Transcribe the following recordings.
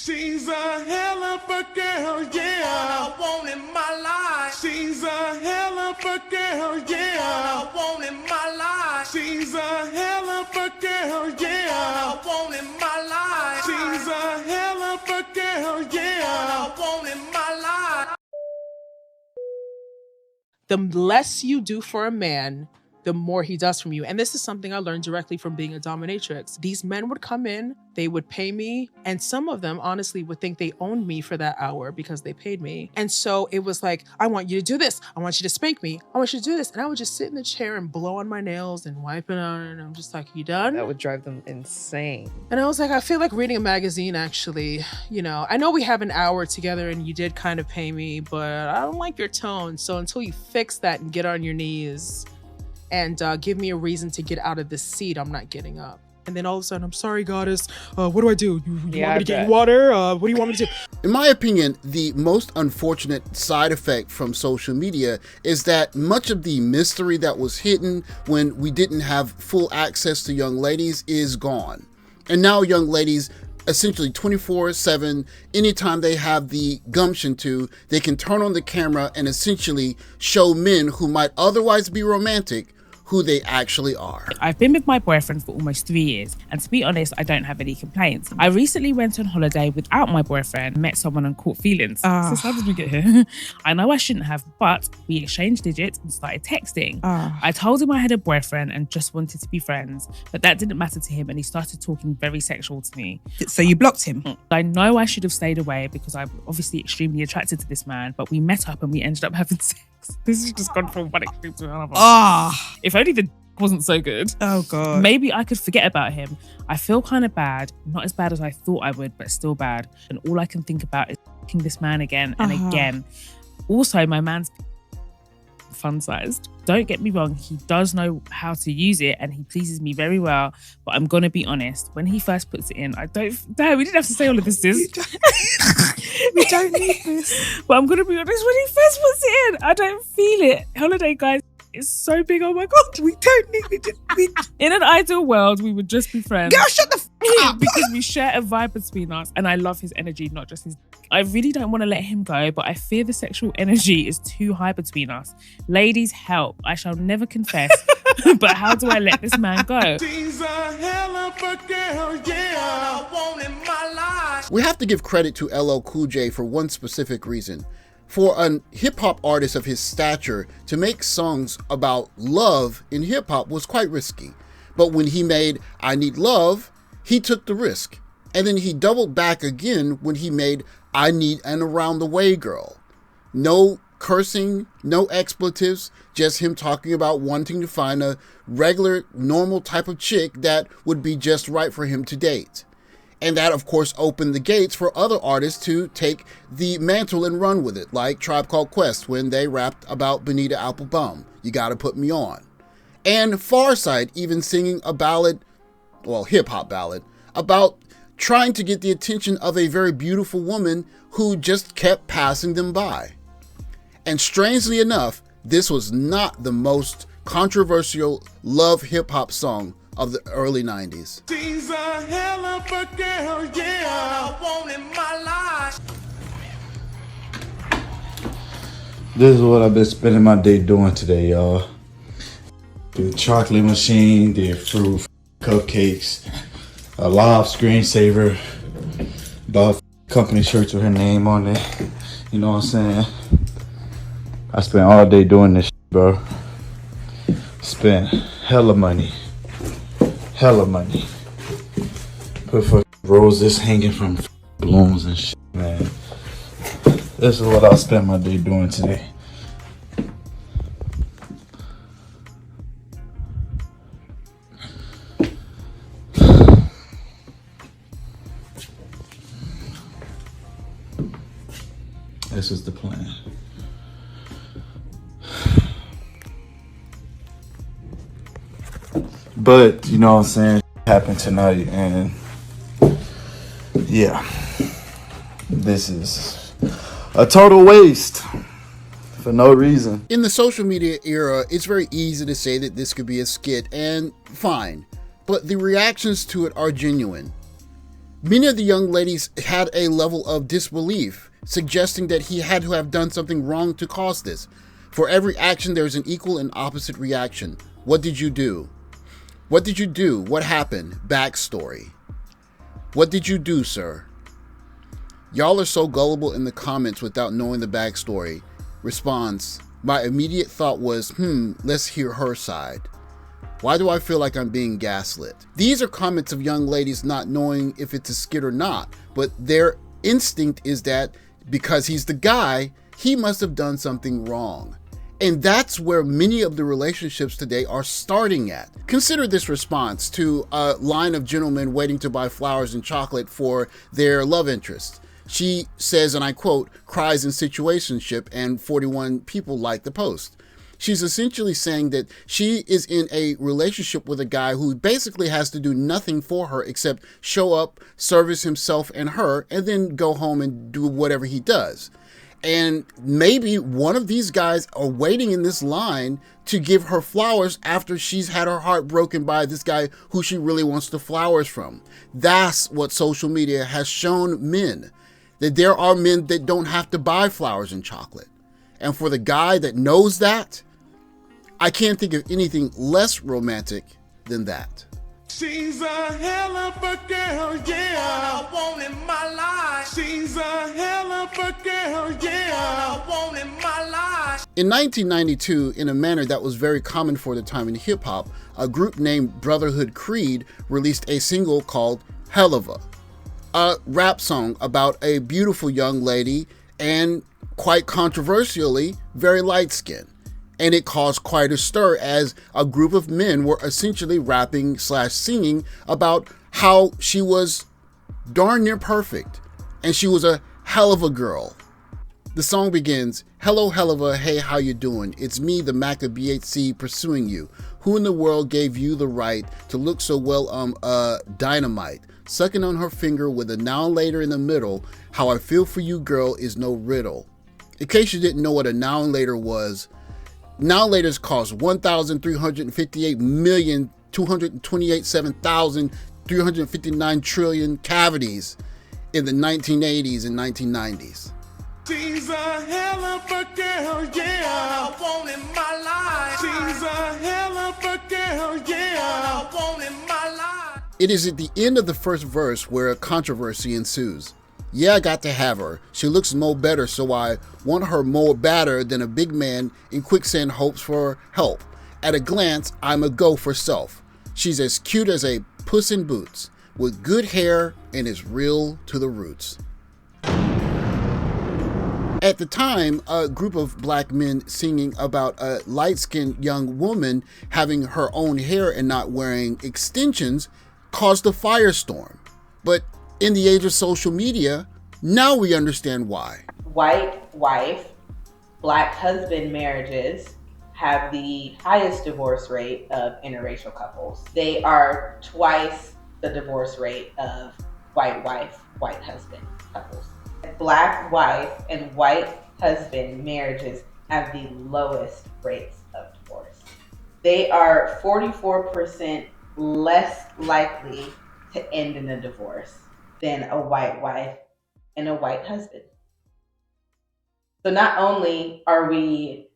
She's a hell of a girl, yeah. All I want in my life. She's a hell of a girl, yeah. All I want in my life. She's a hell of a girl, yeah. All I want in my life. She's a hell of a girl, yeah. All I want in my life. The less you do for a man, the more he does from you. And this is something I learned directly from being a dominatrix. These men would come in, they would pay me, and some of them honestly would think they owned me for that hour because they paid me. And so it was like, I want you to do this. I want you to spank me. I want you to do this. And I would just sit in the chair and blow on my nails and wipe it on. And I'm just like, you done? That would drive them insane. And I was like, I feel like reading a magazine, actually. You know, I know we have an hour together and you did kind of pay me, but I don't like your tone. So until you fix that and get on your knees and give me a reason to get out of this seat, I'm not getting up. And then all of a sudden, I'm sorry, goddess. What do I do? You want me to get you water? What do you want me to do? In my opinion, the most unfortunate side effect from social media is that much of the mystery that was hidden when we didn't have full access to young ladies is gone. And now young ladies, essentially 24/7, anytime they have the gumption to, they can turn on the camera and essentially show men who might otherwise be romantic who they actually are. I've been with my boyfriend for almost 3 years, and to be honest, I don't have any complaints. I recently went on holiday without my boyfriend, met someone and caught feelings. So how did we get here? I know I shouldn't have, but we exchanged digits and started texting. I told him I had a boyfriend and just wanted to be friends, but that didn't matter to him and he started talking very sexual to me. So you blocked him? I know I should have stayed away because I'm obviously extremely attracted to this man, but we met up and we ended up having sex. This has just gone from one extreme to another. If only the wasn't so good. Oh God. Maybe I could forget about him. I feel kind of bad. Not as bad as I thought I would, but still bad. And all I can think about is f***ing this man again and again. Also, my man's fun-sized. Don't get me wrong, he does know how to use it and he pleases me very well, but I'm gonna be honest, when he first puts it in, we didn't have to say all of this, sis. We don't need this. But I'm gonna be honest, when he first puts it in, I don't feel it. Holiday, guys, is so big, oh my God. We don't need it. In an ideal world, we would just be friends. Girl, shut the f*** up. Because we share a vibe between us and I love his energy, not just his. I really don't want to let him go, but I fear the sexual energy is too high between us. Ladies, help. I shall never confess, but how do I let this man go? She's a hell of a girl, yeah. All I want in my life. We have to give credit to LL Cool J for one specific reason. For a hip-hop artist of his stature to make songs about love in hip-hop was quite risky. But when he made I Need Love, he took the risk. And then he doubled back again when he made I Need an Around the Way Girl. No cursing, no expletives, just him talking about wanting to find a regular, normal type of chick that would be just right for him to date. And that, of course, opened the gates for other artists to take the mantle and run with it, like Tribe Called Quest when they rapped about Bonita Applebum, You Gotta Put Me On. And Pharcyde even singing a ballad, well, hip-hop ballad, about trying to get the attention of a very beautiful woman who just kept passing them by. And strangely enough, this was not the most controversial love hip-hop song of the early 90s. She's a hell of a girl, yeah. All I want in my life. This is what I've been spending my day doing today, y'all. The chocolate machine, the fruit cupcakes, a live screensaver, bought company shirts with her name on it. You know what I'm saying? I spent all day doing this shit, bro. Spent hella money. Hella money. Put fucking roses hanging from blooms and shit, man. This is what I spent my day doing today. This is the plan. But, you know what I'm saying, happened tonight, and yeah, this is a total waste for no reason. In the social media era, it's very easy to say that this could be a skit, and fine, but the reactions to it are genuine. Many of the young ladies had a level of disbelief, suggesting that he had to have done something wrong to cause this. For every action, there's an equal and opposite reaction. What did you do? What did you do? What happened? Backstory. What did you do, sir? Y'all are so gullible in the comments without knowing the backstory. Response. My immediate thought was, let's hear her side. Why do I feel like I'm being gaslit? These are comments of young ladies not knowing if it's a skit or not, but their instinct is that because he's the guy, he must have done something wrong. And that's where many of the relationships today are starting at. Consider this response to a line of gentlemen waiting to buy flowers and chocolate for their love interest. She says, and I quote, cries in Situationship, and 41 people like the post. She's essentially saying that she is in a relationship with a guy who basically has to do nothing for her except show up, service himself and her, and then go home and do whatever he does. And maybe one of these guys are waiting in this line to give her flowers after she's had her heart broken by this guy who she really wants the flowers from. That's what social media has shown men, that there are men that don't have to buy flowers and chocolate. And for the guy that knows that, I can't think of anything less romantic than that. She's a hell of a girl, yeah. I want in my life. She's a hell of a girl, yeah. I want in my life. In 1992, in a manner that was very common for the time in hip-hop, a group named Brotherhood Creed released a single called Hell of a rap song about a beautiful young lady and, quite controversially, very light-skinned. And it caused quite a stir as a group of men were essentially rapping / singing about how she was darn near perfect and she was a hell of a girl. The song begins, hello hell of a, hey how you doing? It's me, the Mac of BHC, pursuing you. Who in the world gave you the right to look so well dynamite? Sucking on her finger with a now later in the middle, how I feel for you girl is no riddle. In case you didn't know what a now and later was, now laters cost 1,358,228,7,359 trillion cavities in the 1980s and 1990s. She's a hell of a girl, yeah. I want in my life. She's a hell of a girl, yeah. I want in my life. It is at the end of the first verse where a controversy ensues. Yeah, I got to have her. She looks more better, so I want her more badder than a big man in quicksand hopes for help. At a glance, I'm a go for self. She's as cute as a puss in boots, with good hair and is real to the roots. At the time, a group of black men singing about a light-skinned young woman having her own hair and not wearing extensions caused a firestorm. But in the age of social media, now we understand why. White wife, black husband marriages have the highest divorce rate of interracial couples. They are twice the divorce rate of white wife, white husband couples. Black wife and white husband marriages have the lowest rates of divorce. They are 44% less likely to end in a divorce than a white wife and a white husband. So not only are we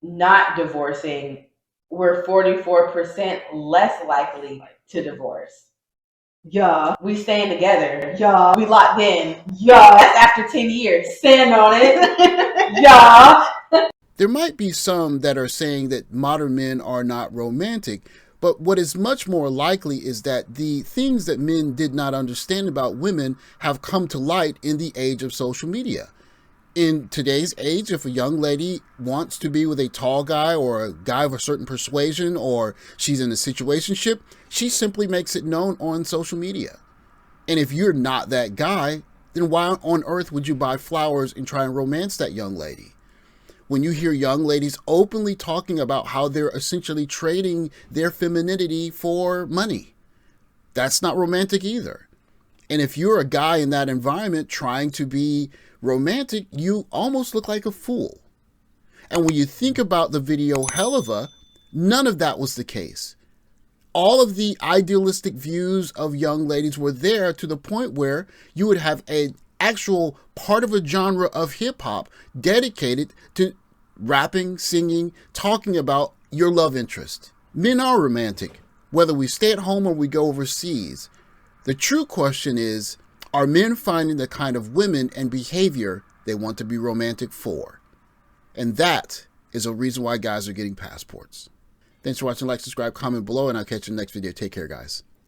not divorcing, we're 44% less likely to divorce. Yeah. We staying together. Yeah. We locked in. Yeah. That's after 10 years. Stand on it. Yeah. There might be some that are saying that modern men are not romantic, but what is much more likely is that the things that men did not understand about women have come to light in the age of social media. In today's age, if a young lady wants to be with a tall guy or a guy of a certain persuasion, or she's in a situationship, she simply makes it known on social media. And if you're not that guy, then why on earth would you buy flowers and try and romance that young lady? When you hear young ladies openly talking about how they're essentially trading their femininity for money, that's not romantic either. And if you're a guy in that environment trying to be romantic, you almost look like a fool. And when you think about the video Helluva, none of that was the case. all of the idealistic views of young ladies were there, to the point where you would have an actual part of a genre of hip hop dedicated to rapping, singing, talking about your love interest. Men are romantic, whether we stay at home or we go overseas. The true question is, are men finding the kind of women and behavior they want to be romantic for? And that is a reason why guys are getting passports. Thanks for watching. Like, subscribe, comment below, and I'll catch you in the next video. Take care, guys.